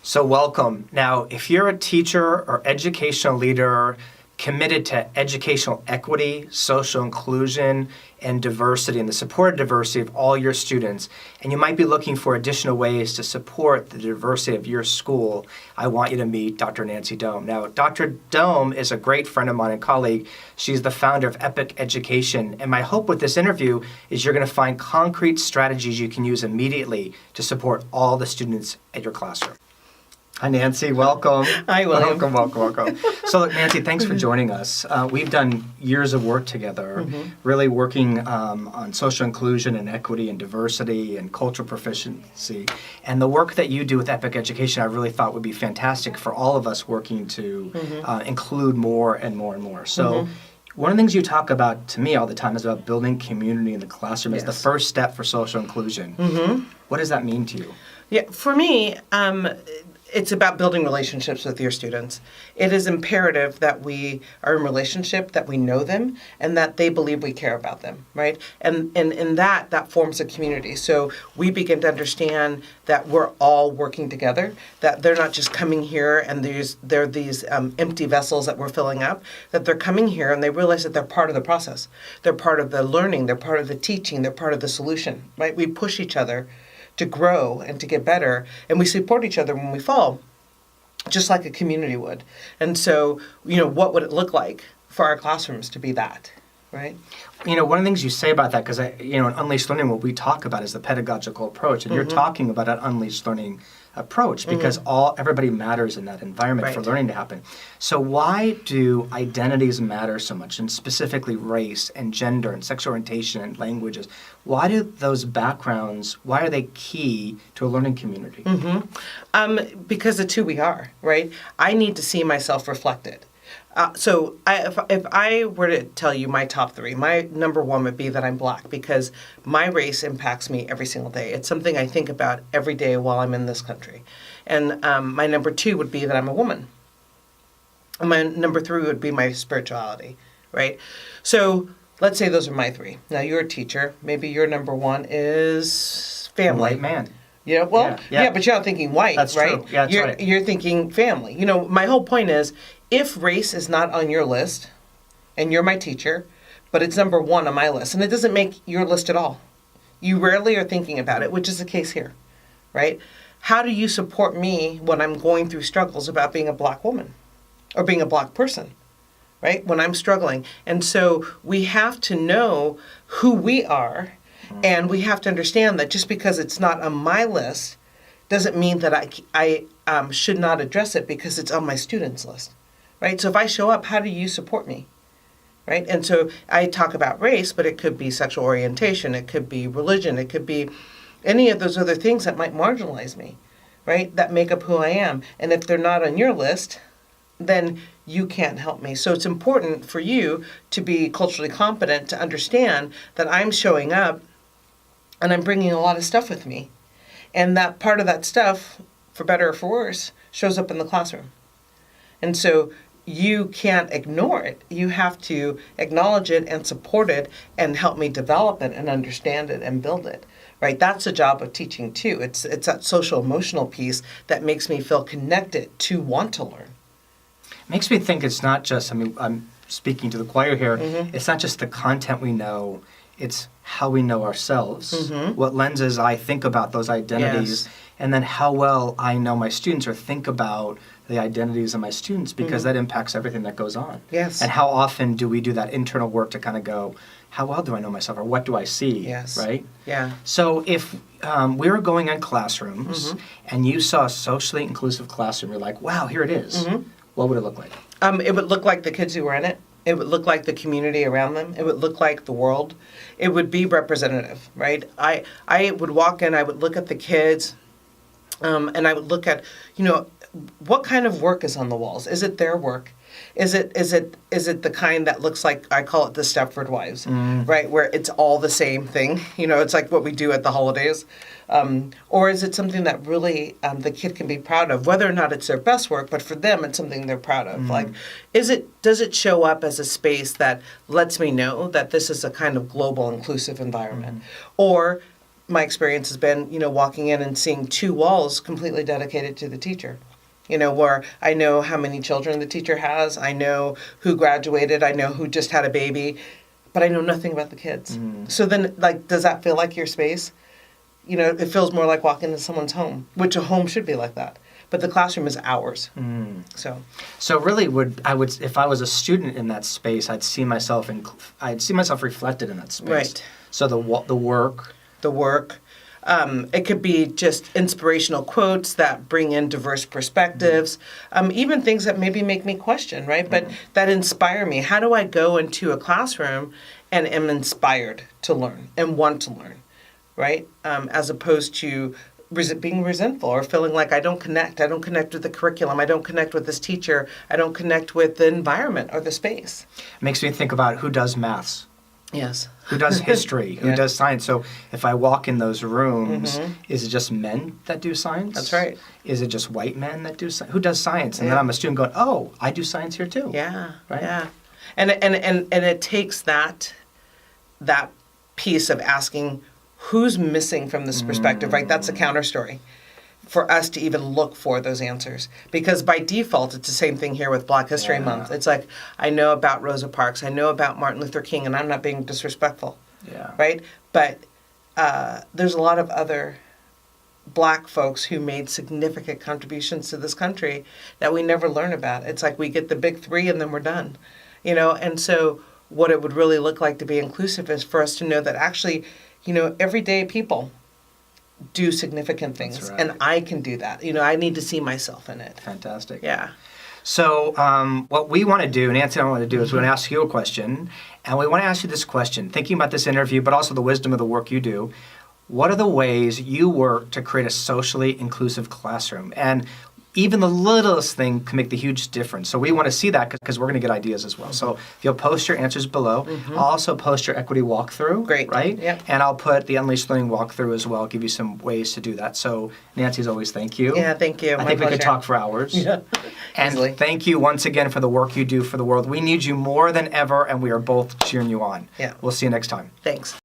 So welcome. Now, if you're a teacher or educational leader committed to educational equity, social inclusion, and diversity, and the supported diversity of all your students, and you might be looking for additional ways to support the diversity of your school, I want you to meet Dr. Nancy Dome. Now, Dr. Dome is a great friend of mine and colleague. She's the founder of Epoch Education, and my hope with this interview is you're going to find concrete strategies you can use immediately to support all the students at your classroom. Hi, Nancy. Welcome. Hi, William. Welcome. So, look, Nancy, thanks for joining us. We've done years of work together, really working on social inclusion and equity and diversity and cultural proficiency. And the work that you do with Epoch Education, I really thought would be fantastic for all of us working to include more and more and more. So, one of the things you talk about to me all the time is about building community in the classroom as the first step for social inclusion. What does that mean to you? Yeah, for me, it's about building relationships with your students. It is imperative that we are in relationship, that we know them, and that they believe we care about them, right? And in that forms a community. So we begin to understand that we're all working together, that they're not just coming here and they're these empty vessels that we're filling up, that they're coming here and they realize that they're part of the process. They're part of the learning, they're part of the teaching, they're part of the solution, right? We push each other to grow and to get better, and we support each other when we fall, just like a community would. And so, what would it look like for our classrooms to be that, right? One of the things you say about that, because in Unleashed Learning, what we talk about is the pedagogical approach, and you're talking about an Unleashed Learning approach because everybody matters in that environment for learning to happen. So why do identities matter so much, and specifically race and gender and sexual orientation and languages? Why do those backgrounds, why are they key to a learning community? Because it's who we are, right? I need to see myself reflected. So if I were to tell you my top three, my number one would be that I'm Black, because my race impacts me every single day. It's something I think about every day while I'm in this country. And my number two would be that I'm a woman. And my number three would be my spirituality, right? So let's say those are my three. Now, you're a teacher. Maybe your number one is family. White man. Yeah, but you're not thinking white, That's right? True. Yeah, that's right. You're thinking family. My whole point is, if race is not on your list, and you're my teacher, but it's number one on my list, and it doesn't make your list at all. You rarely are thinking about it, which is the case here, right? How do you support me when I'm going through struggles about being a Black woman or being a Black person, right? When I'm struggling. And so we have to know who we are, and we have to understand that just because it's not on my list doesn't mean that I should not address it because it's on my students' list, right? So if I show up, how do you support me, right? And so I talk about race, but it could be sexual orientation, it could be religion, it could be any of those other things that might marginalize me, right? That make up who I am. And if they're not on your list, then you can't help me. So it's important for you to be culturally competent, to understand that I'm showing up and I'm bringing a lot of stuff with me. And that part of that stuff, for better or for worse, shows up in the classroom. And so you can't ignore it. You have to acknowledge it and support it and help me develop it and understand it and build it, right? That's the job of teaching too. It's that social emotional piece that makes me feel connected to want to learn. Makes me think it's not just, I'm speaking to the choir here, it's not just the content we know, it's how we know ourselves, what lenses I think about those identities, and then how well I know my students or think about the identities of my students, because that impacts everything that goes on. Yes. And how often do we do that internal work to kind of go, how well do I know myself, or what do I see, Yes. right? Yeah. So if we were going in classrooms and you saw a socially inclusive classroom, you're like, wow, here it is. What would it look like? It would look like the kids who were in it. It would look like the community around them. It would look like the world. It would be representative, right? I would walk in, I would look at the kids, and I would look at, what kind of work is on the walls? Is it their work? Is it the kind that looks like, I call it the Stepford Wives, right? Where it's all the same thing. It's like what we do at the holidays. Or is it something that really the kid can be proud of, whether or not it's their best work, but for them it's something they're proud of. Like, does it show up as a space that lets me know that this is a kind of global inclusive environment? Or my experience has been, walking in and seeing 2 walls completely dedicated to the teacher. Where I know how many children the teacher has, I know who graduated, I know who just had a baby, but I know nothing about the kids. So then, does that feel like your space? It feels more like walking into someone's home, which a home should be like that. But the classroom is ours. So really, if I was a student in that space, I'd see myself reflected in that space. Right. So the work. The work. It could be just inspirational quotes that bring in diverse perspectives, even things that maybe make me question, right? But that inspire me. How do I go into a classroom and am inspired to learn and want to learn, right? As opposed to being resentful or feeling like I don't connect with the curriculum, I don't connect with this teacher, I don't connect with the environment or the space. It makes me think about who does maths. Yes. Who does history? Who does science? So if I walk in those rooms, is it just men that do science? That's right. Is it just white men that do science? Who does science? And then I'm a student going, oh, I do science here too. Yeah. Right? Yeah. And it takes that piece of asking who's missing from this perspective, right? That's a counter story for us to even look for those answers. Because by default, it's the same thing here with Black History Month. It's like, I know about Rosa Parks, I know about Martin Luther King, and I'm not being disrespectful, right? But there's a lot of other Black folks who made significant contributions to this country that we never learn about. It's like we get the big 3 and then we're done, And so what it would really look like to be inclusive is for us to know that actually, everyday people do significant things. That's right. And I can do that. I need to see myself in it. Fantastic. Yeah. So what we want to do, Nancy and I want to do, is we want to ask you a question. And we want to ask you this question, thinking about this interview, but also the wisdom of the work you do. What are the ways you work to create a socially inclusive classroom? And even the littlest thing can make the huge difference. So we want to see that because we're going to get ideas as well. So if you'll post your answers below, I'll also post your equity walkthrough. Great. Right? Yep. And I'll put the Unleashed Learning walkthrough as well, give you some ways to do that. So Nancy, as always, thank you. Yeah, thank you. I think we could talk for hours. Yeah. And Easily. thank you once again for the work you do for the world. We need you more than ever, and we are both cheering you on. Yeah. We'll see you next time. Thanks.